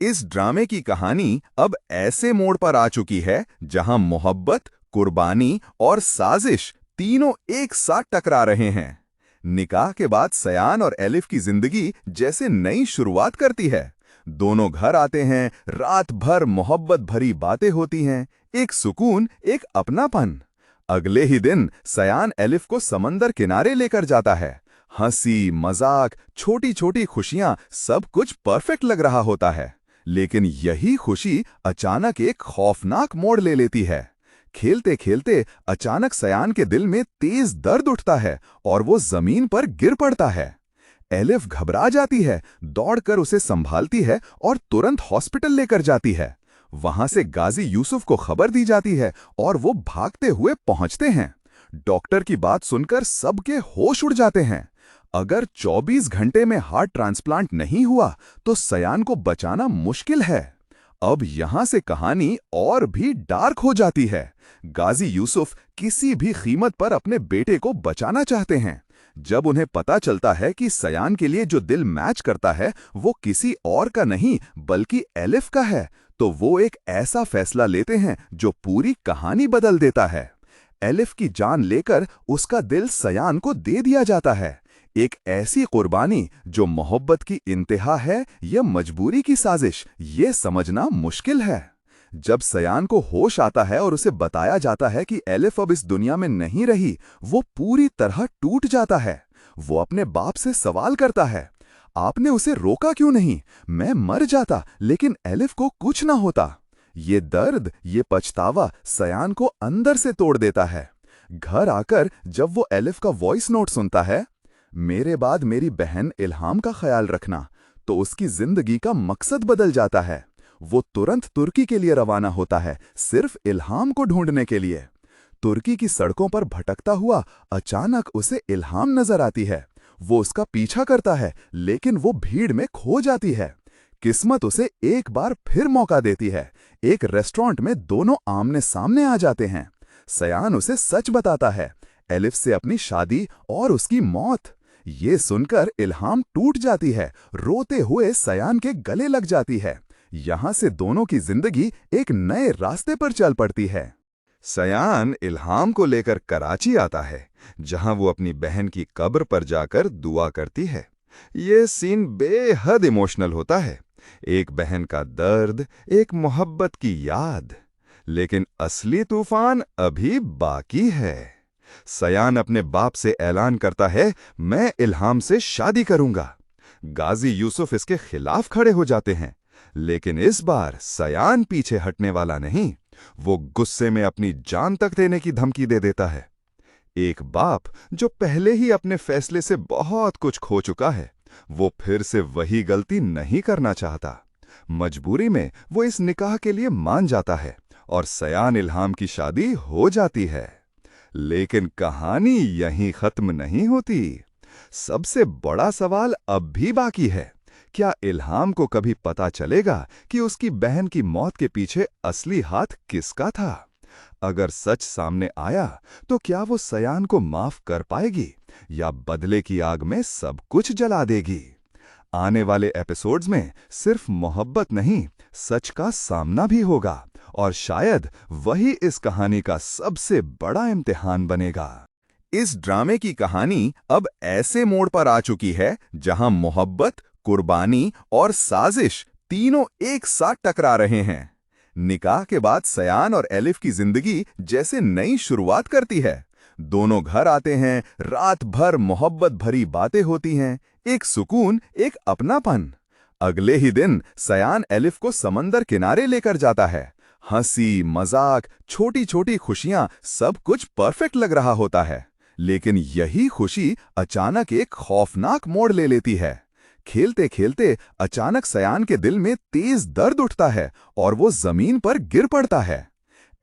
इस ड्रामे की कहानी अब ऐसे मोड़ पर आ चुकी है जहां मोहब्बत, कुर्बानी और साजिश तीनों एक साथ टकरा रहे हैं। निकाह के बाद सयान और एलिफ की जिंदगी जैसे नई शुरुआत करती है। दोनों घर आते हैं, रात भर मोहब्बत भरी बातें होती हैं, एक सुकून, एक अपनापन। अगले ही दिन सयान एलिफ को समंदर किनारे लेकर जाता है। हंसी, मजाक, छोटी छोटी खुशियां, सब कुछ परफेक्ट लग रहा होता है। लेकिन यही खुशी अचानक एक खौफनाक मोड़ ले लेती है। खेलते खेलते अचानक सयान के दिल में तेज दर्द उठता है और वो जमीन पर गिर पड़ता है। एलिफ घबरा जाती है, दौड़कर उसे संभालती है और तुरंत हॉस्पिटल लेकर जाती है। वहां से गाजी यूसुफ को खबर दी जाती है और वो भागते हुए पहुंचते हैं। डॉक्टर की बात सुनकर सबके होश उड़ जाते हैं। अगर 24 घंटे में हार्ट ट्रांसप्लांट नहीं हुआ तो सयान को बचाना मुश्किल है। अब यहां से कहानी और भी डार्क हो जाती है। गाजी यूसुफ किसी भी कीमत पर अपने बेटे को बचाना चाहते हैं। जब उन्हें पता चलता है कि सयान के लिए जो दिल मैच करता है वो किसी और का नहीं बल्कि एलिफ का है, तो वो एक ऐसा फैसला लेते हैं जो पूरी कहानी बदल देता है। एलिफ की जान लेकर उसका दिल सयान को दे दिया जाता है। एक ऐसी कुर्बानी जो मोहब्बत की इंतहा है या मजबूरी की साजिश, ये समझना मुश्किल है। जब सयान को होश आता है और उसे बताया जाता है कि एलिफ अब इस दुनिया में नहीं रही, वो पूरी तरह टूट जाता है। वो अपने बाप से सवाल करता है, आपने उसे रोका क्यों नहीं? मैं मर जाता लेकिन एलिफ को कुछ ना होता। ये दर्द, ये पछतावा सयान को अंदर से तोड़ देता है। घर आकर जब वो एलिफ का वॉइस नोट सुनता है, मेरे बाद मेरी बहन इल्हाम का ख्याल रखना, तो उसकी जिंदगी का मकसद बदल जाता है। वो तुरंत तुर्की के लिए रवाना होता है, सिर्फ इल्हाम को ढूंढने के लिए। तुर्की की सड़कों पर भटकता हुआ अचानक उसे इल्हाम नजर आती है। वो उसका पीछा करता है लेकिन वो भीड़ में खो जाती है। किस्मत उसे एक बार फिर मौका देती है। एक रेस्टोरेंट में दोनों आमने सामने आ जाते हैं। सयान उसे सच बताता है, एलिफ से अपनी शादी और उसकी मौत। ये सुनकर इल्हाम टूट जाती है, रोते हुए सयान के गले लग जाती है। यहां से दोनों की जिंदगी एक नए रास्ते पर चल पड़ती है। सयान इल्हाम को लेकर कराची आता है, जहां वो अपनी बहन की कब्र पर जाकर दुआ करती है। ये सीन बेहद इमोशनल होता है। एक बहन का दर्द, एक मोहब्बत की याद। लेकिन असली तूफान अभी बाकी है। सयान अपने बाप से ऐलान करता है, मैं इल्हाम से शादी करूंगा। गाजी यूसुफ इसके खिलाफ खड़े हो जाते हैं, लेकिन इस बार सयान पीछे हटने वाला नहीं। वो गुस्से में अपनी जान तक देने की धमकी दे देता है। एक बाप जो पहले ही अपने फैसले से बहुत कुछ खो चुका है, वो फिर से वही गलती नहीं करना चाहता। मजबूरी में वो इस निकाह के लिए मान जाता है और सयान इल्हाम की शादी हो जाती है। लेकिन कहानी यहीं खत्म नहीं होती। सबसे बड़ा सवाल अब भी बाकी है। क्या इल्हाम को कभी पता चलेगा कि उसकी बहन की मौत के पीछे असली हाथ किसका था? अगर सच सामने आया तो क्या वो सयान को माफ कर पाएगी या बदले की आग में सब कुछ जला देगी? आने वाले एपिसोड्स में सिर्फ मोहब्बत नहीं, सच का सामना भी होगा और शायद वही इस कहानी का सबसे बड़ा इम्तिहान बनेगा। इस ड्रामे की कहानी अब ऐसे मोड़ पर आ चुकी है जहां मोहब्बत, कुर्बानी और साजिश तीनों एक साथ टकरा रहे हैं। निकाह के बाद सयान और एलिफ की जिंदगी जैसे नई शुरुआत करती है। दोनों घर आते हैं, रात भर मोहब्बत भरी बातें होती हैं, एक सुकून, एक अपनापन। अगले ही दिन सयान एलिफ को समंदर किनारे लेकर जाता है। हंसी, मजाक, छोटी छोटी खुशियां, सब कुछ परफेक्ट लग रहा होता है। लेकिन यही खुशी अचानक एक खौफनाक मोड़ ले लेती है। खेलते खेलते अचानक सयान के दिल में तेज दर्द उठता है और वो जमीन पर गिर पड़ता है।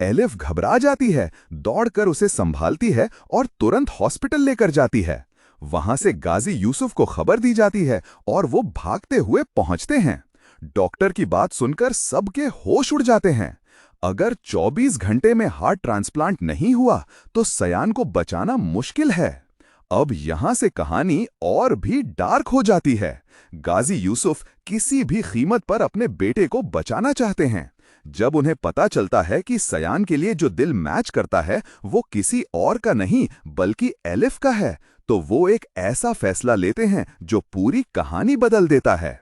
एलिफ घबरा जाती है, दौड़कर उसे संभालती है और तुरंत हॉस्पिटल लेकर जाती है। वहां से गाजी यूसुफ को खबर दी जाती है और वो भागते हुए पहुंचते हैं। डॉक्टर की बात सुनकर सबके होश उड़ जाते हैं। अगर 24 घंटे में हार्ट ट्रांसप्लांट नहीं हुआ तो सयान को बचाना मुश्किल है। अब यहां से कहानी और भी डार्क हो जाती है। गाजी यूसुफ किसी भी कीमत पर अपने बेटे को बचाना चाहते हैं। जब उन्हें पता चलता है कि सयान के लिए जो दिल मैच करता है वो किसी और का नहीं बल्कि एलिफ का है, तो वो एक ऐसा फैसला लेते हैं जो पूरी कहानी बदल देता है।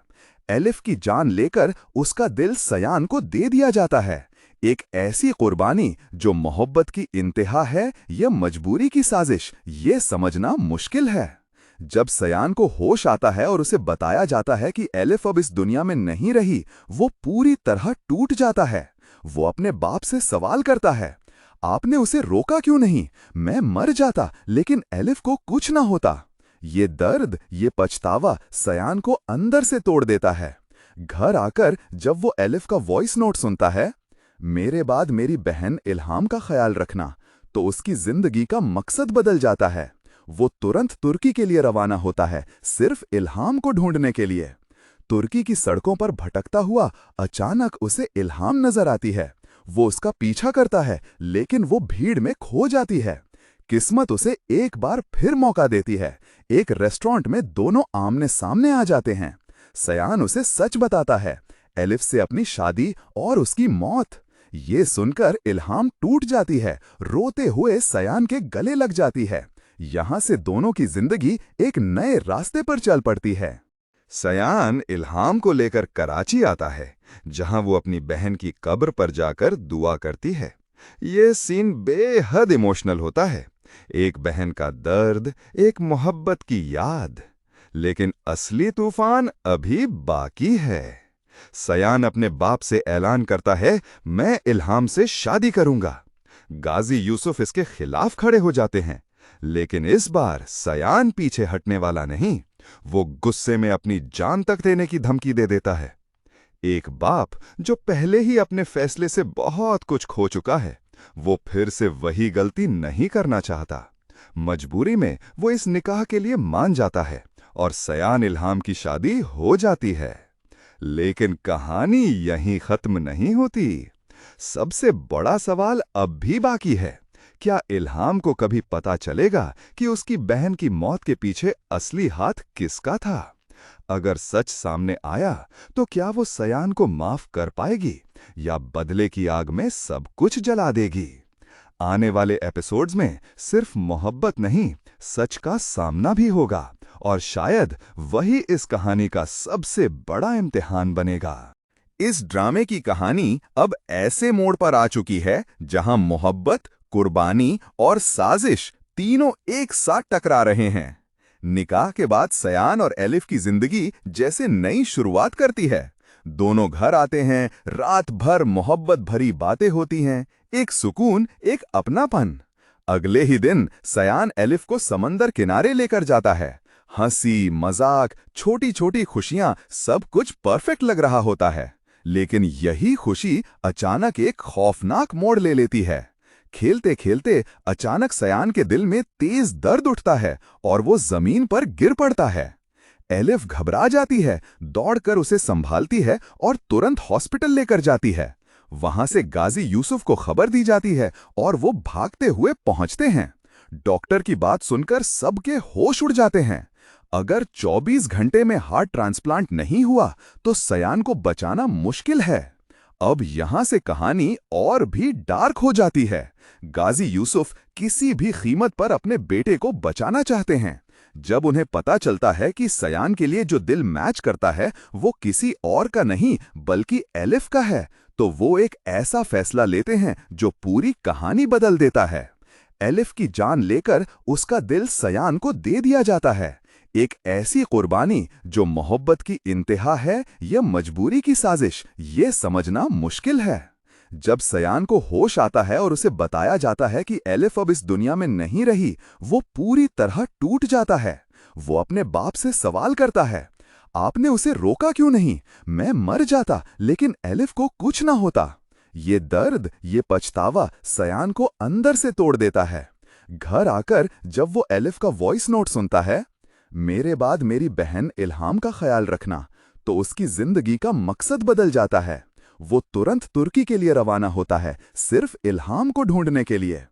एलिफ की जान लेकर उसका दिल सयान को दे दिया जाता है। एक ऐसी कुर्बानी जो मोहब्बत की इंतहा है या मजबूरी की साजिश, ये समझना मुश्किल है। जब सयान को होश आता है और उसे बताया जाता है कि एलिफ अब इस दुनिया में नहीं रही, वो पूरी तरह टूट जाता है। वो अपने बाप से सवाल करता है, आपने उसे रोका क्यों नहीं? मैं मर जाता लेकिन एलिफ को कुछ ना होता। ये दर्द, ये पछतावा सयान को अंदर से तोड़ देता है। घर आकर जब वो एलिफ का वॉइस नोट सुनता है, मेरे बाद मेरी बहन इल्हाम का ख्याल रखना, तो उसकी जिंदगी का मकसद बदल जाता है। वो तुरंत तुर्की के लिए रवाना होता है, सिर्फ इल्हाम को ढूंढने के लिए। तुर्की की सड़कों पर भटकता हुआ अचानक उसे इल्हाम नजर आती है। वो उसका पीछा करता है लेकिन वो भीड़ में खो जाती है। किस्मत उसे एक बार फिर मौका देती है। एक रेस्टोरेंट में दोनों आमने सामने आ जाते हैं। सयान उसे सच बताता है, एलिफ से अपनी शादी और उसकी मौत। ये सुनकर इल्हाम टूट जाती है, रोते हुए सयान के गले लग जाती है। यहां से दोनों की जिंदगी एक नए रास्ते पर चल पड़ती है। सयान इल्हाम को लेकर कराची आता है, जहां वो अपनी बहन की कब्र पर जाकर दुआ करती है। ये सीन बेहद इमोशनल होता है। एक बहन का दर्द, एक मोहब्बत की याद। लेकिन असली तूफान अभी बाकी है। सयान अपने बाप से ऐलान करता है, मैं इल्हाम से शादी करूंगा। गाजी यूसुफ इसके खिलाफ खड़े हो जाते हैं, लेकिन इस बार सयान पीछे हटने वाला नहीं। वो गुस्से में अपनी जान तक देने की धमकी दे देता है। एक बाप जो पहले ही अपने फैसले से बहुत कुछ खो चुका है, वो फिर से वही गलती नहीं करना चाहता। मजबूरी में वो इस निकाह के लिए मान जाता है और सयान इल्हाम की शादी हो जाती है। लेकिन कहानी यहीं खत्म नहीं होती। सबसे बड़ा सवाल अब भी बाकी है। क्या इल्हाम को कभी पता चलेगा कि उसकी बहन की मौत के पीछे असली हाथ किसका था? अगर सच सामने आया तो क्या वो सयान को माफ कर पाएगी या बदले की आग में सब कुछ जला देगी? आने वाले एपिसोड्स में सिर्फ मोहब्बत नहीं, सच का सामना भी होगा, और शायद वही इस कहानी का सबसे बड़ा इम्तिहान बनेगा। इस ड्रामे की कहानी अब ऐसे मोड़ पर आ चुकी है जहां मोहब्बत, कुर्बानी और साजिश तीनों एक साथ टकरा रहे हैं। निकाह के बाद सयान और एलिफ की जिंदगी जैसे नई शुरुआत करती है। दोनों घर आते हैं, रात भर मोहब्बत भरी बातें होती हैं, एक सुकून, एक अपनापन। अगले ही दिन सयान एलिफ को समंदर किनारे लेकर जाता है। हंसी, मजाक, छोटी छोटी खुशियां, सब कुछ परफेक्ट लग रहा होता है। लेकिन यही खुशी अचानक एक खौफनाक मोड़ ले लेती है। खेलते खेलते अचानक सयान के दिल में तेज दर्द उठता है और वो जमीन पर गिर पड़ता है। एलिफ घबरा जाती है, दौड़कर उसे संभालती है और तुरंत हॉस्पिटल लेकर जाती है। वहां से गाजी यूसुफ को खबर दी जाती है और वो भागते हुए पहुंचते हैं। डॉक्टर की बात सुनकर सबके होश उड़ जाते हैं। अगर 24 घंटे में हार्ट ट्रांसप्लांट नहीं हुआ तो सयान को बचाना मुश्किल है। अब यहां से कहानी और भी डार्क हो जाती है। गाजी यूसुफ किसी भी कीमत पर अपने बेटे को बचाना चाहते हैं। जब उन्हें पता चलता है कि सयान के लिए जो दिल मैच करता है वो किसी और का नहीं बल्कि एलिफ का है, तो वो एक ऐसा फैसला लेते हैं जो पूरी कहानी बदल देता है। एलिफ की जान लेकर उसका दिल सयान को दे दिया जाता है। एक ऐसी कुर्बानी जो मोहब्बत की इंतहा है या मजबूरी की साजिश, ये समझना मुश्किल है। जब सयान को होश आता है और उसे बताया जाता है कि एलिफ अब इस दुनिया में नहीं रही, वो पूरी तरह टूट जाता है। वो अपने बाप से सवाल करता है, आपने उसे रोका क्यों नहीं? मैं मर जाता लेकिन एलिफ को कुछ ना होता। ये दर्द, ये पछतावा सयान को अंदर से तोड़ देता है। घर आकर जब वो एलिफ का वॉइस नोट सुनता है, मेरे बाद मेरी बहन इल्हाम का ख्याल रखना, तो उसकी जिंदगी का मकसद बदल जाता है। वो तुरंत तुर्की के लिए रवाना होता है, सिर्फ इल्हाम को ढूंढने के लिए।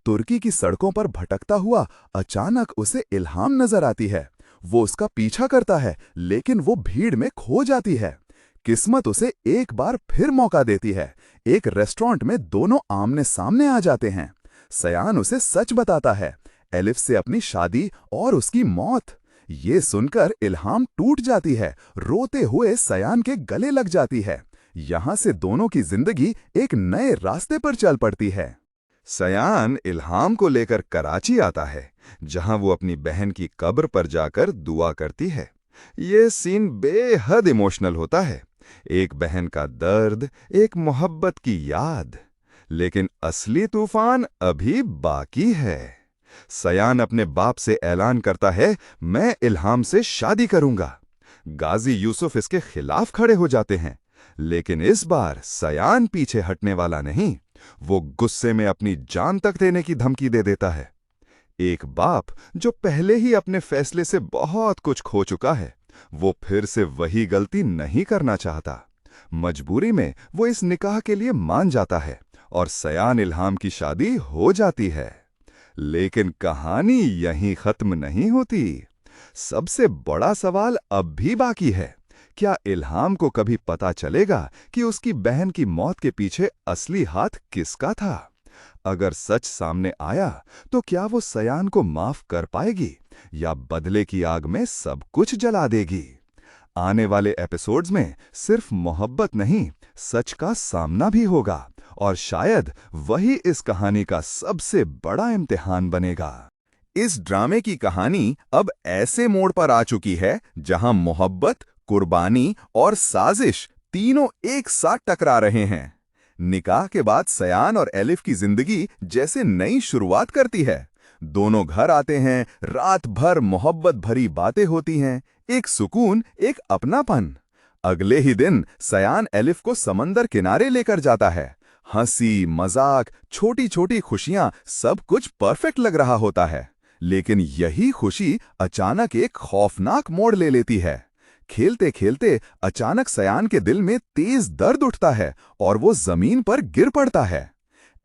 तुर्की की सड़कों पर भटकता हुआ अचानक उसे इल्हाम नजर आती है। वो उसका पीछा करता है, लेकिन वो भीड़ में खो जाती है। किस्मत उसे एक बार फिर मौका देती है। एक रेस्टोरेंट में दोनों आमने सामने आ जाते हैं। सयान उसे सच बताता है, एलिफ से अपनी शादी और उसकी मौत। ये सुनकर इल्हाम टूट जाती है, रोते हुए सयान के गले लग जाती है। यहां से दोनों की जिंदगी एक नए रास्ते पर चल पड़ती है। सयान इल्हाम को लेकर कराची आता है, जहां वो अपनी बहन की कब्र पर जाकर दुआ करती है। ये सीन बेहद इमोशनल होता है। एक बहन का दर्द, एक मोहब्बत की याद। लेकिन असली तूफान अभी बाकी है। सयान अपने बाप से ऐलान करता है, मैं इल्हाम से शादी करूंगा। गाजी यूसुफ इसके खिलाफ खड़े हो जाते हैं, लेकिन इस बार सयान पीछे हटने वाला नहीं। वो गुस्से में अपनी जान तक देने की धमकी दे देता है। एक बाप जो पहले ही अपने फैसले से बहुत कुछ खो चुका है, वो फिर से वही गलती नहीं करना चाहता। मजबूरी में वो इस निकाह के लिए मान जाता है और सयान इल्हाम की शादी हो जाती है। लेकिन कहानी यहीं खत्म नहीं होती। सबसे बड़ा सवाल अब भी बाकी है। क्या इल्हाम को कभी पता चलेगा कि उसकी बहन की मौत के पीछे असली हाथ किसका था? अगर सच सामने आया तो क्या वो सयान को माफ कर पाएगी या बदले की आग में सब कुछ जला देगी? आने वाले एपिसोड्स में सिर्फ मोहब्बत नहीं, सच का सामना भी होगा, और शायद वही इस कहानी का सबसे बड़ा इम्तिहान बनेगा। इस ड्रामे की कहानी अब ऐसे मोड़ पर आ चुकी है जहां मोहब्बत, कुर्बानी और साजिश तीनों एक साथ टकरा रहे हैं। निकाह के बाद सयान और एलिफ की जिंदगी जैसे नई शुरुआत करती है। दोनों घर आते हैं, रात भर मोहब्बत भरी बातें होती हैं, एक सुकून, एक अपनापन। अगले ही दिन सयान एलिफ को समंदर किनारे लेकर जाता है। हंसी, मजाक, छोटी छोटी खुशियां, सब कुछ परफेक्ट लग रहा होता है। लेकिन यही खुशी अचानक एक खौफनाक मोड़ ले लेती है। खेलते खेलते अचानक सयान के दिल में तेज दर्द उठता है और वो जमीन पर गिर पड़ता है।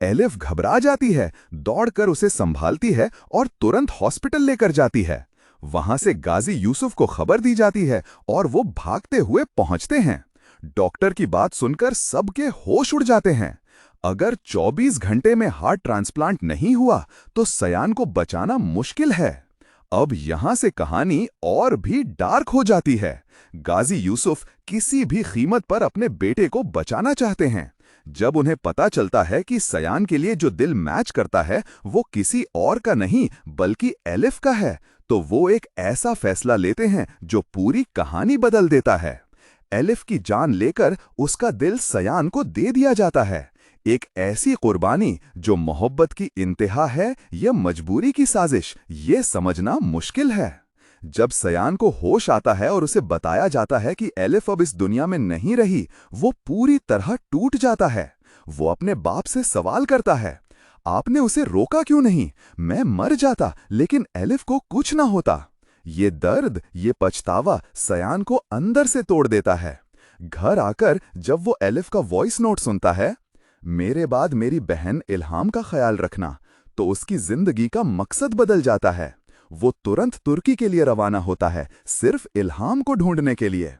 एलिफ घबरा जाती है, दौड़कर उसे संभालती है और तुरंत हॉस्पिटल लेकर जाती है। वहां से गाजी यूसुफ को खबर दी जाती है और वो भागते हुए पहुंचते हैं। डॉक्टर की बात सुनकर सबके होश उड़ जाते हैं। अगर 24 घंटे में हार्ट ट्रांसप्लांट नहीं हुआ तो सयान को बचाना मुश्किल है। अब यहां से कहानी और भी डार्क हो जाती है। गाजी यूसुफ किसी भी कीमत पर अपने बेटे को बचाना चाहते हैं। जब उन्हें पता चलता है कि सयान के लिए जो दिल मैच करता है वो किसी और का नहीं बल्कि एलिफ का है, तो वो एक ऐसा फैसला लेते हैं जो पूरी कहानी बदल देता है। एलिफ की जान लेकर उसका दिल सयान को दे दिया जाता है। एक ऐसी कुर्बानी जो मोहब्बत की इंतहा है या मजबूरी की साजिश, ये समझना मुश्किल है। जब सयान को होश आता है और उसे बताया जाता है कि एलिफ अब इस दुनिया में नहीं रही, वो पूरी तरह टूट जाता है। वो अपने बाप से सवाल करता है, आपने उसे रोका क्यों नहीं? मैं मर जाता लेकिन एलिफ को कुछ ना होता। ये दर्द, ये पछतावा सयान को अंदर से तोड़ देता है। घर आकर जब वो एलिफ का वॉइस नोट सुनता है, मेरे बाद मेरी बहन इल्हाम का ख्याल रखना, तो उसकी जिंदगी का मकसद बदल जाता है। वो तुरंत तुर्की के लिए रवाना होता है, सिर्फ इल्हाम को ढूंढने के लिए।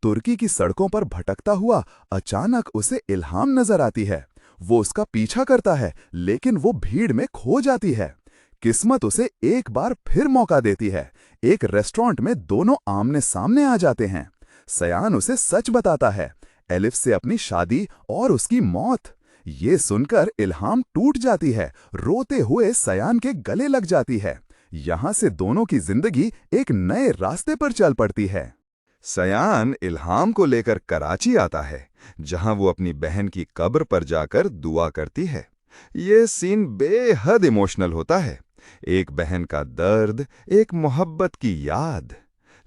तुर्की की सड़कों पर भटकता हुआ अचानक उसे इल्हाम नजर आती है। वो उसका पीछा करता है, लेकिन वो भीड़ में खो जाती है। किस्मत उसे एक बार फिर मौका देती है। एक रेस्टोरेंट में दोनों आमने सामने आ जाते हैं। सयान उसे सच बताता है, एलिफ से अपनी शादी और उसकी मौत। ये सुनकर इल्हाम टूट जाती है, रोते हुए सयान के गले लग जाती है। यहां से दोनों की जिंदगी एक नए रास्ते पर चल पड़ती है। सयान इल्हाम को लेकर कराची आता है, जहां वो अपनी बहन की कब्र पर जाकर दुआ करती है। ये सीन बेहद इमोशनल होता है। एक बहन का दर्द, एक मोहब्बत की याद।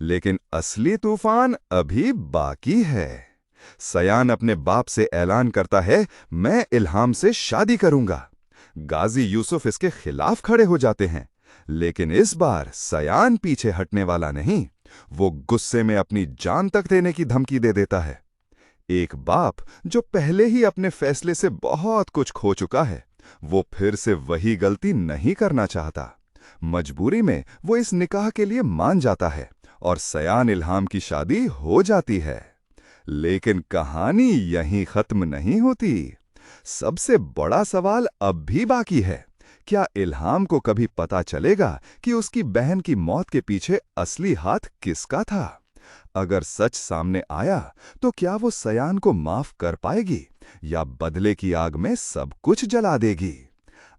लेकिन असली तूफान अभी बाकी है। सयान अपने बाप से ऐलान करता है, मैं इल्हाम से शादी करूंगा। गाजी यूसुफ इसके खिलाफ खड़े हो जाते हैं, लेकिन इस बार सयान पीछे हटने वाला नहीं। वो गुस्से में अपनी जान तक देने की धमकी दे देता है। एक बाप जो पहले ही अपने फैसले से बहुत कुछ खो चुका है, वो फिर से वही गलती नहीं करना चाहता। मजबूरी में वो इस निकाह के लिए मान जाता है और सयान इल्हाम की शादी हो जाती है। लेकिन कहानी यहीं खत्म नहीं होती। सबसे बड़ा सवाल अब भी बाकी है। क्या इल्हाम को कभी पता चलेगा कि उसकी बहन की मौत के पीछे असली हाथ किसका था? अगर सच सामने आया तो क्या वो सयान को माफ कर पाएगी या बदले की आग में सब कुछ जला देगी?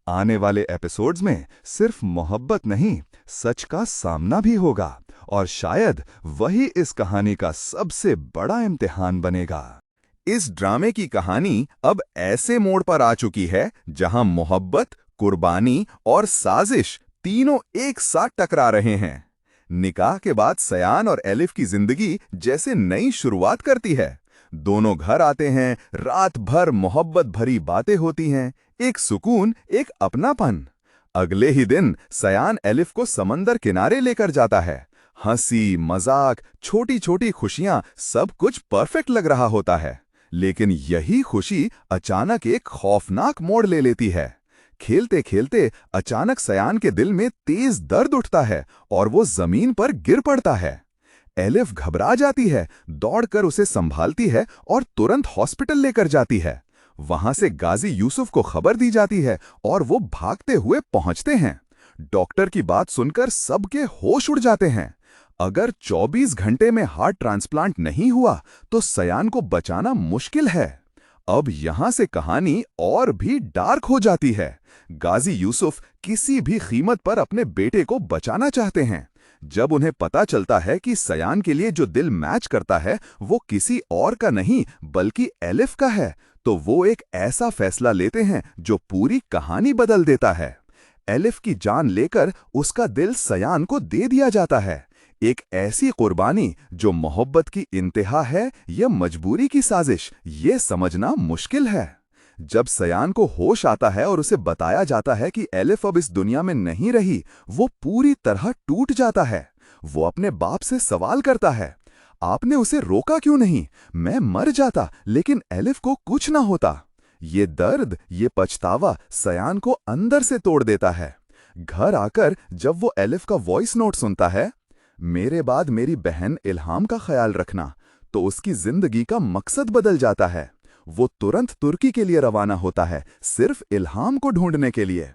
आने वाले एपिसोड्स में सिर्फ मोहब्बत नहीं, सच का सामना भी होगा और शायद वही इस कहानी का सबसे बड़ा इम्तिहान बनेगा। इस ड्रामे की कहानी अब ऐसे मोड़ पर आ चुकी है जहां मोहब्बत, कुर्बानी और साजिश तीनों एक साथ टकरा रहे हैं। निकाह के बाद सयान और एलिफ की जिंदगी जैसे नई शुरुआत करती है। दोनों घर आते हैं, रात भर मोहब्बत भरी बातें होती हैं, एक सुकून, एक अपनापन। अगले ही दिन सयान एलिफ को समंदर किनारे लेकर जाता है। हंसी, मजाक, छोटी छोटी खुशियां, सब कुछ परफेक्ट लग रहा होता है। लेकिन यही खुशी अचानक एक खौफनाक मोड़ ले लेती है। खेलते खेलते अचानक सयान के दिल में तेज दर्द उठता है और वो जमीन पर गिर पड़ता है। एलिफ घबरा जाती है, दौड़कर उसे संभालती है और तुरंत हॉस्पिटल लेकर जाती है। वहां से गाजी यूसुफ को खबर दी जाती है और वो भागते हुए पहुंचते हैं। डॉक्टर की बात सुनकर सबके होश उड़ जाते हैं। अगर 24 घंटे में हार्ट ट्रांसप्लांट नहीं हुआ तो सयान को बचाना मुश्किल है। अब यहां से कहानी और भी डार्क हो जाती है। गाजी यूसुफ किसी भी कीमत पर अपने बेटे को बचाना चाहते हैं। जब उन्हें पता चलता है कि सयान के लिए जो दिल मैच करता है वो किसी और का नहीं बल्कि एलिफ का है, तो वो एक ऐसा फैसला लेते हैं जो पूरी कहानी बदल देता है। एलिफ की जान लेकर उसका दिल सयान को दे दिया जाता है। एक ऐसी कुर्बानी जो मोहब्बत की इंतहा है या मजबूरी की साजिश, ये समझना मुश्किल है। जब सयान को होश आता है और उसे बताया जाता है कि एलिफ अब इस दुनिया में नहीं रही, वो पूरी तरह टूट जाता है। वो अपने बाप से सवाल करता है, आपने उसे रोका क्यों नहीं? मैं मर जाता लेकिन एलिफ को कुछ ना होता। ये दर्द, ये पछतावा सयान को अंदर से तोड़ देता है। घर आकर जब वो एलिफ का वॉइस नोट सुनता है, मेरे बाद मेरी बहन इल्हाम का ख्याल रखना, तो उसकी जिंदगी का मकसद बदल जाता है। वो तुरंत तुर्की के लिए रवाना होता है, सिर्फ इल्हाम को ढूंढने के लिए।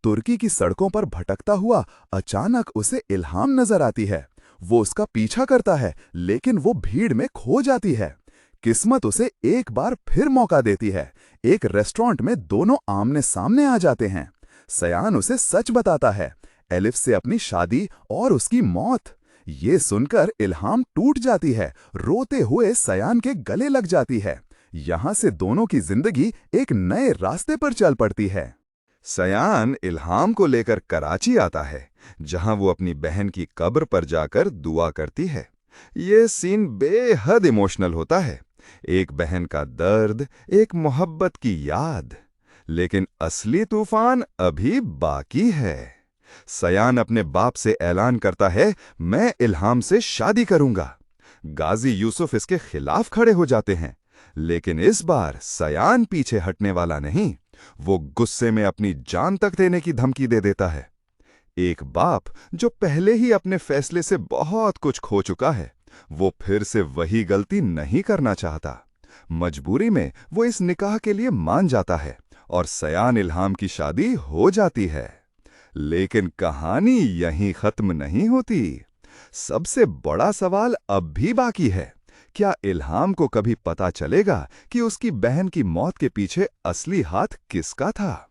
तुर्की की सड़कों पर भटकता हुआ अचानक उसे इल्हाम नजर आती है। वो उसका पीछा करता है लेकिन वो भीड़ में खो जाती है। किस्मत उसे एक बार फिर मौका देती है। एक रेस्टोरेंट में दोनों आमने सामने आ जाते हैं। सयान उसे सच बताता है, एलिफ से अपनी शादी और उसकी मौत। ये सुनकर इल्हाम टूट जाती है, रोते हुए सयान के गले लग जाती है। यहां से दोनों की जिंदगी एक नए रास्ते पर चल पड़ती है। सयान इल्हाम को लेकर कराची आता है, जहां वो अपनी बहन की कब्र पर जाकर दुआ करती है। ये सीन बेहद इमोशनल होता है। एक बहन का दर्द, एक मोहब्बत की याद। लेकिन असली तूफान अभी बाकी है। सयान अपने बाप से ऐलान करता है, मैं इल्हाम से शादी करूंगा। गाजी यूसुफ इसके खिलाफ खड़े हो जाते हैं, लेकिन इस बार सयान पीछे हटने वाला नहीं। वो गुस्से में अपनी जान तक देने की धमकी दे देता है। एक बाप जो पहले ही अपने फैसले से बहुत कुछ खो चुका है, वो फिर से वही गलती नहीं करना चाहता। मजबूरी में वो इस निकाह के लिए मान जाता है और सयान इल्हाम की शादी हो जाती है। लेकिन कहानी यहीं खत्म नहीं होती। सबसे बड़ा सवाल अब भी बाकी है। क्या इल्हाम को कभी पता चलेगा कि उसकी बहन की मौत के पीछे असली हाथ किसका था?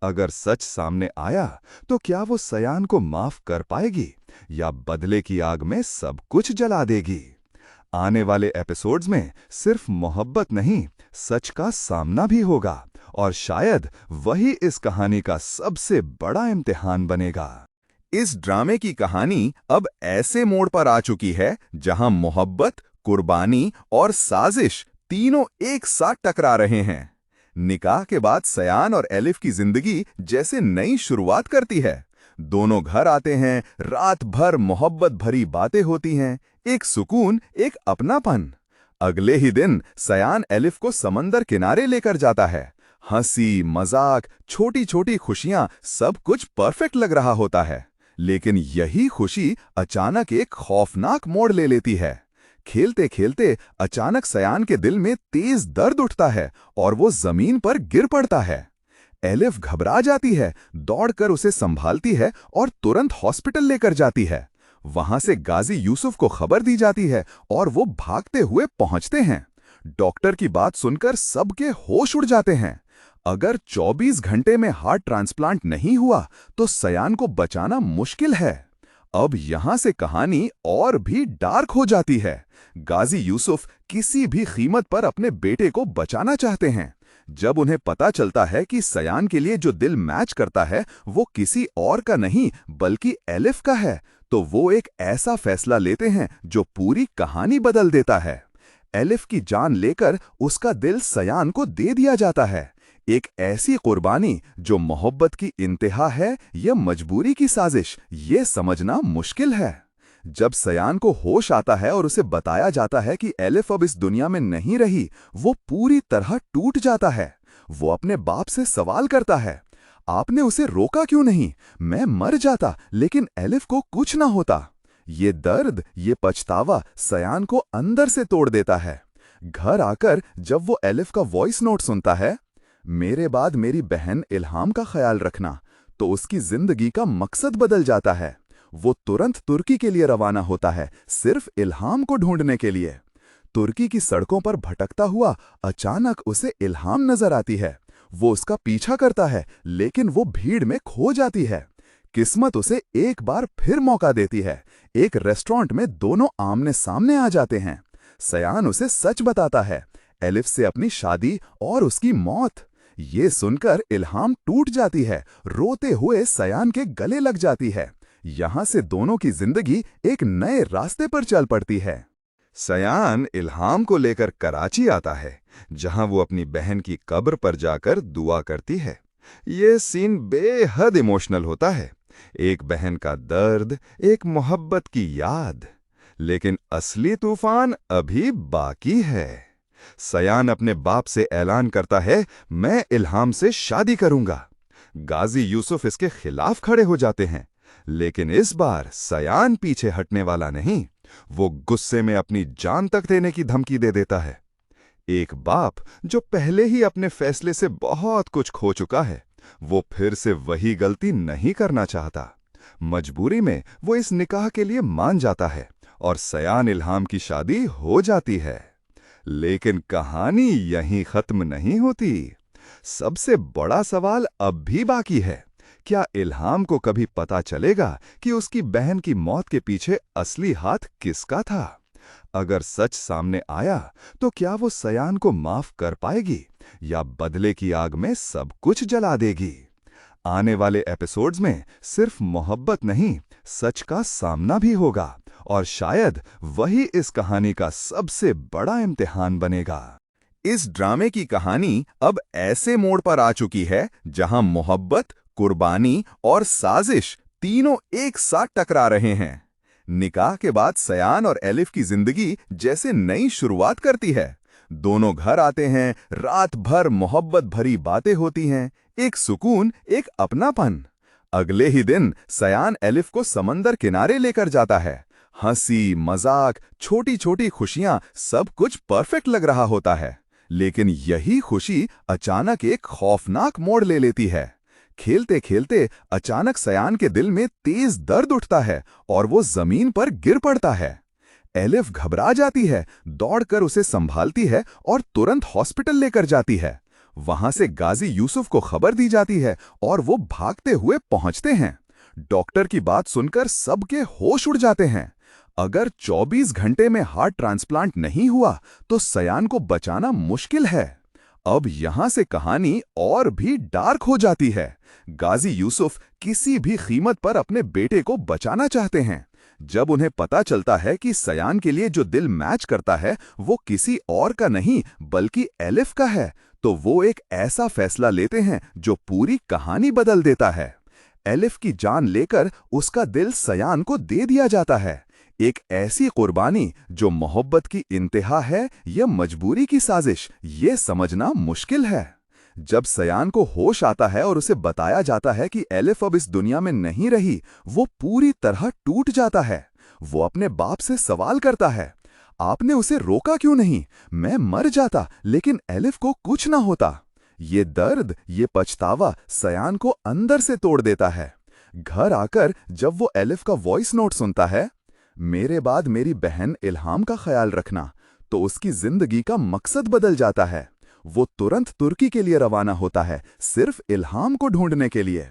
अगर सच सामने आया तो क्या वो सयान को माफ कर पाएगी या बदले की आग में सब कुछ जला देगी? आने वाले एपिसोड्स में सिर्फ मोहब्बत नहीं, सच का सामना भी होगा और शायद वही इस कहानी का सबसे बड़ा इम्तिहान बनेगा। इस ड्रामे की कहानी अब ऐसे मोड़ पर आ चुकी है जहां मोहब्बत, कुर्बानी और साजिश तीनों एक साथ टकरा रहे हैं। निकाह के बाद सयान और एलिफ की जिंदगी जैसे नई शुरुआत करती है। दोनों घर आते हैं, रात भर मोहब्बत भरी बातें होती हैं, एक सुकून, एक अपनापन। अगले ही दिन सयान एलिफ को समंदर किनारे लेकर जाता है। हंसी, मजाक, छोटी छोटी खुशियां सब कुछ परफेक्ट लग रहा होता है। लेकिन यही खुशी अचानक एक खौफनाक मोड़ ले लेती है। खेलते खेलते अचानक सयान के दिल में तेज दर्द उठता है और वो जमीन पर गिर पड़ता है। एलिफ घबरा जाती है, दौड़कर उसे संभालती है और तुरंत हॉस्पिटल लेकर जाती है। वहां से गाजी यूसुफ को खबर दी जाती है और वो भागते हुए पहुंचते हैं। डॉक्टर की बात सुनकर सबके होश उड़ जाते हैं। अगर 24 घंटे में हार्ट ट्रांसप्लांट नहीं हुआ तो सयान को बचाना मुश्किल है। अब यहां से कहानी और भी डार्क हो जाती है। गाजी यूसुफ किसी भी कीमत पर अपने बेटे को बचाना चाहते हैं। जब उन्हें पता चलता है कि सयान के लिए जो दिल मैच करता है वो किसी और का नहीं बल्कि एलिफ का है, तो वो एक ऐसा फैसला लेते हैं जो पूरी कहानी बदल देता है। एलिफ की जान लेकर उसका दिल सयान को दे दिया जाता है। एक ऐसी कुर्बानी जो मोहब्बत की इंतहा है या मजबूरी की साजिश, ये समझना मुश्किल है। जब सयान को होश आता है और उसे बताया जाता है कि एलिफ अब इस दुनिया में नहीं रही, वो पूरी तरह टूट जाता है। वो अपने बाप से सवाल करता है, आपने उसे रोका क्यों नहीं? मैं मर जाता लेकिन एलिफ को कुछ ना होता। ये दर्द, ये पछतावा सयान को अंदर से तोड़ देता है। घर आकर जब वो एलिफ का वॉइस नोट सुनता है, मेरे बाद मेरी बहन इल्हाम का ख्याल रखना, तो उसकी जिंदगी का मकसद बदल जाता है। वो तुरंत तुर्की के लिए रवाना होता है, सिर्फ इल्हाम को ढूंढने के लिए। तुर्की की सड़कों पर भटकता हुआ अचानक उसे इल्हाम नजर आती है। वो उसका पीछा करता है लेकिन वो भीड़ में खो जाती है। किस्मत उसे एक बार फिर मौका देती है। एक रेस्टोरेंट में दोनों आमने सामने आ जाते हैं। सयान उसे सच बताता है, एलिफ से अपनी शादी और उसकी मौत। ये सुनकर इल्हाम टूट जाती है, रोते हुए सयान के गले लग जाती है। यहां से दोनों की जिंदगी एक नए रास्ते पर चल पड़ती है। सयान इल्हाम को लेकर कराची आता है, जहां वो अपनी बहन की कब्र पर जाकर दुआ करती है। ये सीन बेहद इमोशनल होता है। एक बहन का दर्द, एक मोहब्बत की याद। लेकिन असली तूफान अभी बाकी है। सयान अपने बाप से ऐलान करता है, मैं इल्हाम से शादी करूंगा। गाजी यूसुफ इसके खिलाफ खड़े हो जाते हैं, लेकिन इस बार सयान पीछे हटने वाला नहीं। वो गुस्से में अपनी जान तक देने की धमकी दे देता है। एक बाप जो पहले ही अपने फैसले से बहुत कुछ खो चुका है, वो फिर से वही गलती नहीं करना चाहता। मजबूरी में वो इस निकाह के लिए मान जाता है और सयान इल्हाम की शादी हो जाती है। लेकिन कहानी यहीं खत्म नहीं होती। सबसे बड़ा सवाल अब भी बाकी है। क्या इल्हाम को कभी पता चलेगा कि उसकी बहन की मौत के पीछे असली हाथ किसका था? अगर सच सामने आया तो क्या वो सयान को माफ कर पाएगी या बदले की आग में सब कुछ जला देगी? आने वाले एपिसोड्स में सिर्फ मोहब्बत नहीं, सच का सामना भी होगा और शायद वही इस कहानी का सबसे बड़ा इम्तिहान बनेगा। इस ड्रामे की कहानी अब ऐसे मोड़ पर आ चुकी है जहां मोहब्बत, कुर्बानी और साजिश तीनों एक साथ टकरा रहे हैं। निकाह के बाद सयान और एलिफ की जिंदगी जैसे नई शुरुआत करती है। दोनों घर आते हैं, रात भर मोहब्बत भरी बातें होती हैं, एक सुकून, एक अपनापन। अगले ही दिन सयान एलिफ को समंदर किनारे लेकर जाता है। हंसी, मजाक, छोटी छोटी खुशियां सब कुछ परफेक्ट लग रहा होता है। लेकिन यही खुशी अचानक एक खौफनाक मोड़ ले लेती है। खेलते खेलते अचानक सयान के दिल में तेज दर्द उठता है और वो जमीन पर गिर पड़ता है। एलिफ घबरा जाती है, दौड़कर उसे संभालती है और तुरंत हॉस्पिटल लेकर जाती है। वहां से गाजी यूसुफ को खबर दी जाती है और वो भागते हुए पहुंचते हैं। डॉक्टर की बात सुनकर सबके होश उड़ जाते हैं। अगर 24 घंटे में हार्ट ट्रांसप्लांट नहीं हुआ तो सयान को बचाना मुश्किल है। अब यहां से कहानी और भी डार्क हो जाती है। गाजी यूसुफ किसी भी कीमत पर अपने बेटे को बचाना चाहते हैं। जब उन्हें पता चलता है कि सयान के लिए जो दिल मैच करता है वो किसी और का नहीं बल्कि एलिफ का है, तो वो एक ऐसा फैसला लेते हैं जो पूरी कहानी बदल देता है। एलिफ की जान लेकर उसका दिल सयान को दे दिया जाता है। एक ऐसी कुर्बानी जो मोहब्बत की इंतहा है या मजबूरी की साजिश, ये समझना मुश्किल है। जब सयान को होश आता है और उसे बताया जाता है कि एलिफ अब इस दुनिया में नहीं रही, वो पूरी तरह टूट जाता है। वो अपने बाप से सवाल करता है, आपने उसे रोका क्यों नहीं? मैं मर जाता लेकिन एलिफ को कुछ ना होता। ये दर्द, ये पछतावा सयान को अंदर से तोड़ देता है। घर आकर जब वो एलिफ का वॉइस नोट सुनता है, मेरे बाद मेरी बहन इल्हाम का ख्याल रखना, तो उसकी जिंदगी का मकसद बदल जाता है। वो तुरंत तुर्की के लिए रवाना होता है, सिर्फ इल्हाम को ढूंढने के लिए।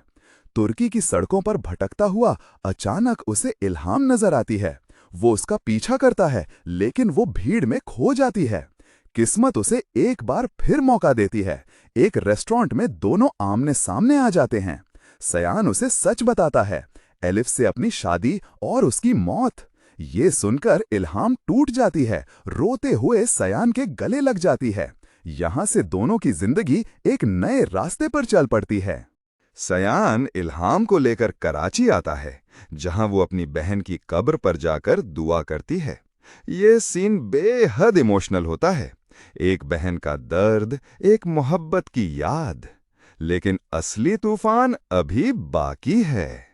तुर्की की सड़कों पर भटकता हुआ अचानक उसे इल्हाम नजर आती है। वो उसका पीछा करता है, लेकिन वो भीड़ में खो जाती है। किस्मत उसे एक बार फिर मौका देती है। एक रेस्टोरेंट में दोनों आमने सामने आ जाते हैं। सयान उसे सच बताता है, एलिफ से अपनी शादी और उसकी मौत। ये सुनकर इल्हाम टूट जाती है, रोते हुए सयान के गले लग जाती है। यहां से दोनों की जिंदगी एक नए रास्ते पर चल पड़ती है। सयान इल्हाम को लेकर कराची आता है, जहां वो अपनी बहन की कब्र पर जाकर दुआ करती है। ये सीन बेहद इमोशनल होता है। एक बहन का दर्द, एक मोहब्बत की याद। लेकिन असली तूफान अभी बाकी है।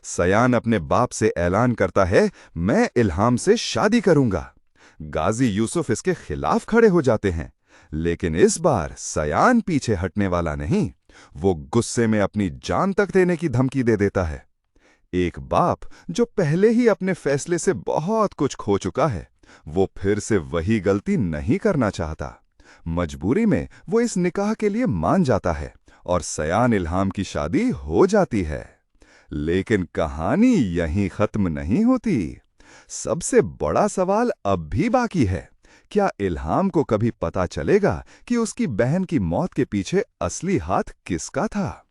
सयान अपने बाप से ऐलान करता है, मैं इल्हाम से शादी करूंगा। गाजी यूसुफ इसके खिलाफ खड़े हो जाते हैं, लेकिन इस बार सयान पीछे हटने वाला नहीं। वो गुस्से में अपनी जान तक देने की धमकी दे देता है। एक बाप जो पहले ही अपने फैसले से बहुत कुछ खो चुका है, वो फिर से वही गलती नहीं करना चाहता। मजबूरी में वो इस निकाह के लिए मान जाता है और सयान इल्हाम की शादी हो जाती है। लेकिन कहानी यहीं खत्म नहीं होती। सबसे बड़ा सवाल अब भी बाकी है। क्या इल्हाम को कभी पता चलेगा कि उसकी बहन की मौत के पीछे असली हाथ किसका था?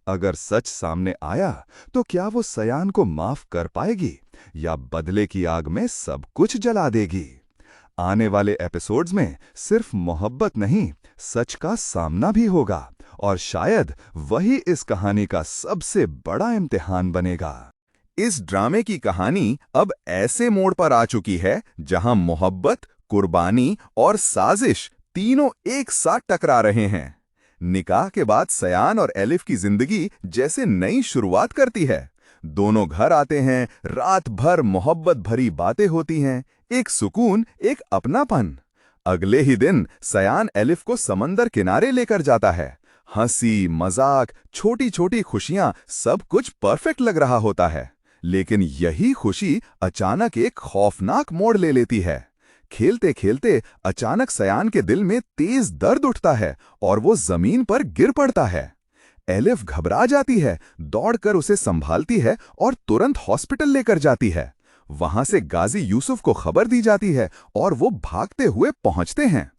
अगर सच सामने आया तो क्या वो सयान को माफ कर पाएगी या बदले की आग में सब कुछ जला देगी? आने वाले एपिसोड्स में सिर्फ मोहब्बत नहीं, सच का सामना भी होगा, और शायद वही इस कहानी का सबसे बड़ा इम्तिहान बनेगा। इस ड्रामे की कहानी अब ऐसे मोड़ पर आ चुकी है जहां मोहब्बत, कुर्बानी और साजिश तीनों एक साथ टकरा रहे हैं। निकाह के बाद सयान और एलिफ की जिंदगी जैसे नई शुरुआत करती है। दोनों घर आते हैं, रात भर मोहब्बत भरी बातें होती हैं, एक सुकून, एक अपनापन। अगले ही दिन सयान एलिफ को समंदर किनारे लेकर जाता है। हंसी, मजाक, छोटी छोटी खुशियां, सब कुछ परफेक्ट लग रहा होता है। लेकिन यही खुशी अचानक एक खौफनाक मोड़ ले लेती है। खेलते खेलते अचानक सयान के दिल में तेज दर्द उठता है और वो जमीन पर गिर पड़ता है। एलिफ घबरा जाती है, दौड़कर उसे संभालती है और तुरंत हॉस्पिटल लेकर जाती है। वहां से गाजी यूसुफ को खबर दी जाती है और वो भागते हुए पहुंचते हैं।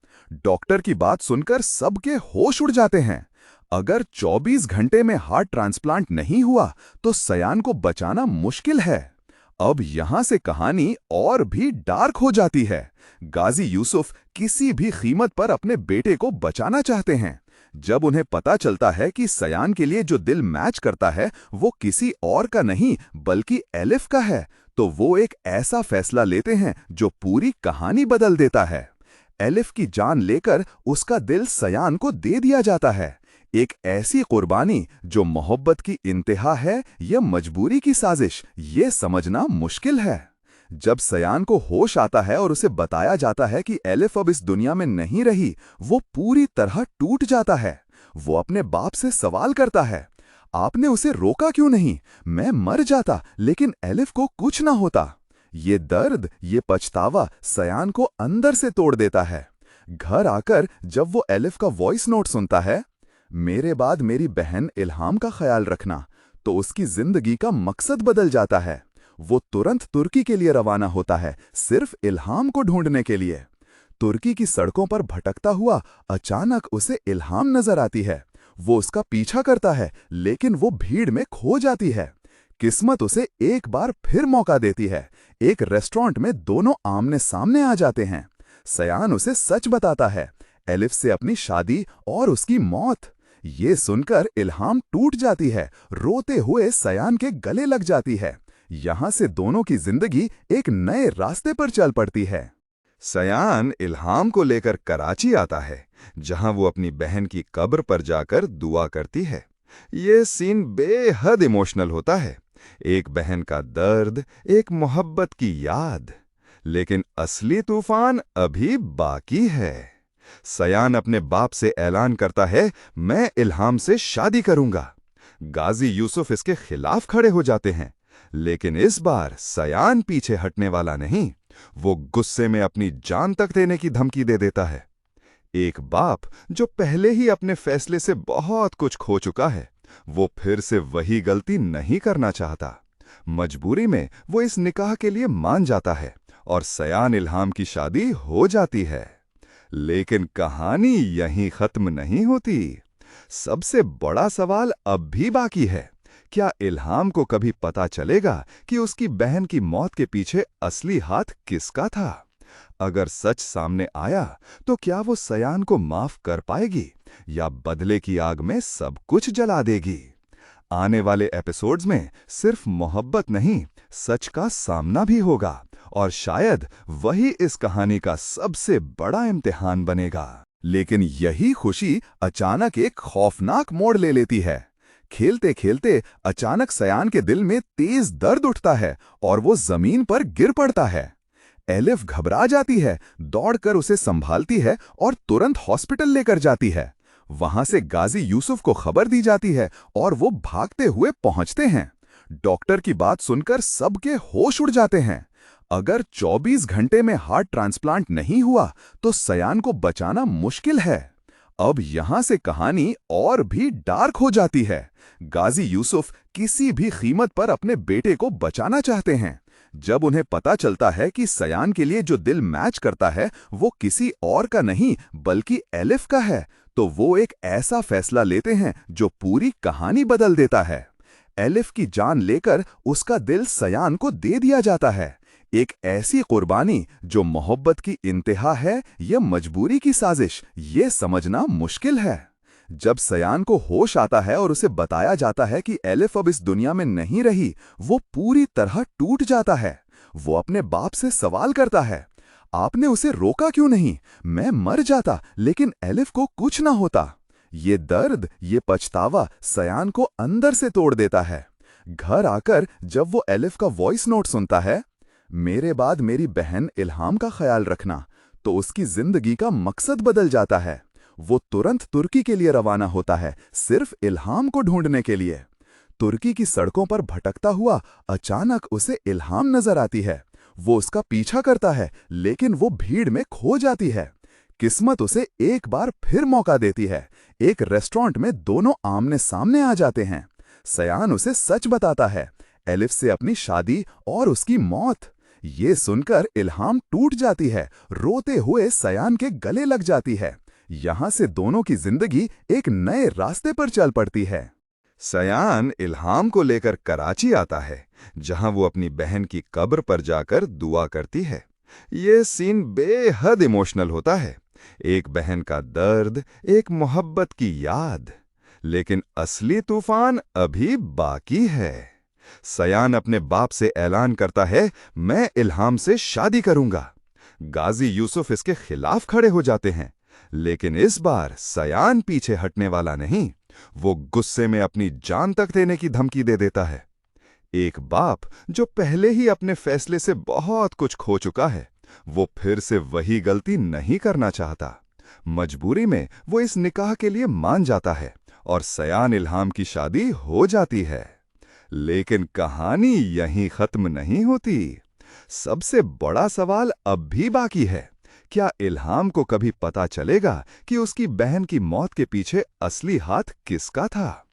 डॉक्टर की बात सुनकर सबके होश उड़ जाते हैं। अगर 24 घंटे में हार्ट ट्रांसप्लांट नहीं हुआ तो सयान को बचाना मुश्किल है। अब यहां से कहानी और भी डार्क हो जाती है। गाजी यूसुफ किसी भी कीमत पर अपने बेटे को बचाना चाहते हैं। जब उन्हें पता चलता है कि सयान के लिए जो दिल मैच करता है वो किसी और का नहीं बल्कि एलिफ का है, तो वो एक ऐसा फैसला लेते हैं जो पूरी कहानी बदल देता है। एलिफ की जान लेकर उसका दिल सयान को दे दिया जाता है। एक ऐसी कुर्बानी जो मोहब्बत की इंतहा है या मजबूरी की साजिश, ये समझना मुश्किल है। जब सयान को होश आता है और उसे बताया जाता है कि एलिफ अब इस दुनिया में नहीं रही, वो पूरी तरह टूट जाता है। वो अपने बाप से सवाल करता है, आपने उसे रोका क्यों नहीं? मैं मर जाता लेकिन एलिफ को कुछ ना होता। ये दर्द, ये पछतावा सयान को अंदर से तोड़ देता है। घर आकर जब वो एलिफ का वॉइस नोट सुनता है, मेरे बाद मेरी बहन इल्हाम का ख्याल रखना, तो उसकी जिंदगी का मकसद बदल जाता है। वो तुरंत तुर्की के लिए रवाना होता है, सिर्फ इल्हाम को ढूंढने के लिए। तुर्की की सड़कों पर भटकता हुआ अचानक उसे इल्हाम नजर आती है। वो उसका पीछा करता है, लेकिन वो भीड़ में खो जाती है। किस्मत उसे एक बार फिर मौका देती है। एक रेस्टोरेंट में दोनों आमने सामने आ जाते हैं। सयान उसे सच बताता है, एलिफ से अपनी शादी और उसकी मौत। ये सुनकर इल्हाम टूट जाती है, रोते हुए सयान के गले लग जाती है। यहां से दोनों की जिंदगी एक नए रास्ते पर चल पड़ती है। सयान इल्हाम को लेकर कराची आता है, जहां वो अपनी बहन की कब्र पर जाकर दुआ करती है। ये सीन बेहद इमोशनल होता है। एक बहन का दर्द, एक मोहब्बत की याद। लेकिन असली तूफान अभी बाकी है। सयान अपने बाप से ऐलान करता है, मैं इल्हाम से शादी करूंगा। गाजी यूसुफ इसके खिलाफ खड़े हो जाते हैं, लेकिन इस बार सयान पीछे हटने वाला नहीं। वो गुस्से में अपनी जान तक देने की धमकी दे देता है। एक बाप जो पहले ही अपने फैसले से बहुत कुछ खो चुका है, वो फिर से वही गलती नहीं करना चाहता। मजबूरी में वो इस निकाह के लिए मान जाता है और सयान इल्हाम की शादी हो जाती है। लेकिन कहानी यहीं खत्म नहीं होती। सबसे बड़ा सवाल अब भी बाकी है। क्या इल्हाम को कभी पता चलेगा कि उसकी बहन की मौत के पीछे असली हाथ किसका था? अगर सच सामने आया तो क्या वो सयान को माफ कर पाएगी या बदले की आग में सब कुछ जला देगी? आने वाले एपिसोड्स में सिर्फ मोहब्बत नहीं, सच का सामना भी होगा, और शायद वही इस कहानी का सबसे बड़ा इम्तिहान बनेगा। लेकिन यही खुशी अचानक एक खौफनाक मोड़ ले लेती है। खेलते खेलते अचानक सयान के दिल में तेज दर्द उठता है और वो जमीन पर गिर पड़ता है। एलिफ घबरा जाती है, दौड़कर उसे संभालती है और तुरंत हॉस्पिटल लेकर जाती है। वहां से गाजी यूसुफ को खबर दी जाती है और वो भागते हुए पहुंचते हैं। डॉक्टर की बात सुनकर सबके होश उड़ जाते हैं। अगर 24 घंटे में हार्ट ट्रांसप्लांट नहीं हुआ तो सयान को बचाना मुश्किल है। अब यहां से कहानी और भी डार्क हो जाती है। गाजी यूसुफ किसी भी कीमत पर अपने बेटे को बचाना चाहते हैं। जब उन्हें पता चलता है कि सयान के लिए जो दिल मैच करता है वो किसी और का नहीं बल्कि एलिफ का है, तो वो एक ऐसा फैसला लेते हैं जो पूरी कहानी बदल देता है। एलिफ की जान लेकर उसका दिल सयान को दे दिया जाता है। एक ऐसी कुर्बानी जो मोहब्बत की इंतहा है या मजबूरी की साजिश, ये समझना मुश्किल है। जब सयान को होश आता है और उसे बताया जाता है कि एलिफ अब इस दुनिया में नहीं रही, वो पूरी तरह टूट जाता है। वो अपने बाप से सवाल करता है, आपने उसे रोका क्यों नहीं? मैं मर जाता लेकिन एलिफ को कुछ ना होता। ये दर्द, ये पछतावा सयान को अंदर से तोड़ देता है। घर आकर जब वो एलिफ का वॉइस नोट सुनता है, मेरे बाद मेरी बहन इल्हाम का ख्याल रखना, तो उसकी जिंदगी का मकसद बदल जाता है। वो तुरंत तुर्की के लिए रवाना होता है, सिर्फ इल्हाम को ढूंढने के लिए। तुर्की की सड़कों पर भटकता हुआ अचानक उसे इल्हाम नजर आती है। वो उसका पीछा करता है, लेकिन वो भीड़ में खो जाती है। किस्मत उसे एक बार फिर मौका देती है। एक रेस्टोरेंट में दोनों आमने सामने आ जाते हैं। सयान उसे सच बताता है, एलिफ से अपनी शादी और उसकी मौत। ये सुनकर इल्हाम टूट जाती है, रोते हुए सयान के गले लग जाती है। यहां से दोनों की जिंदगी एक नए रास्ते पर चल पड़ती है। सयान इल्हाम को लेकर कराची आता है, जहां वो अपनी बहन की कब्र पर जाकर दुआ करती है। ये सीन बेहद इमोशनल होता है। एक बहन का दर्द, एक मोहब्बत की याद। लेकिन असली तूफान अभी बाकी है। सयान अपने बाप से ऐलान करता है, मैं इल्हाम से शादी करूंगा। गाजी यूसुफ इसके खिलाफ खड़े हो जाते हैं, लेकिन इस बार सयान पीछे हटने वाला नहीं। वो गुस्से में अपनी जान तक देने की धमकी दे देता है। एक बाप जो पहले ही अपने फैसले से बहुत कुछ खो चुका है, वो फिर से वही गलती नहीं करना चाहता। मजबूरी में वो इस निकाह के लिए मान जाता है और सयान इल्हाम की शादी हो जाती है। लेकिन कहानी यहीं खत्म नहीं होती। सबसे बड़ा सवाल अब भी बाकी है। क्या इल्हाम को कभी पता चलेगा कि उसकी बहन की मौत के पीछे असली हाथ किसका था?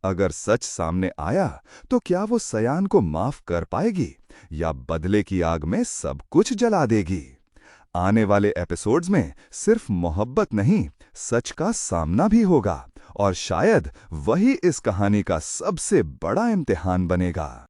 अगर सच सामने आया तो क्या वो सयान को माफ कर पाएगी या बदले की आग में सब कुछ जला देगी? आने वाले एपिसोड्स में सिर्फ मोहब्बत नहीं, सच का सामना भी होगा, और शायद वही इस कहानी का सबसे बड़ा इम्तिहान बनेगा।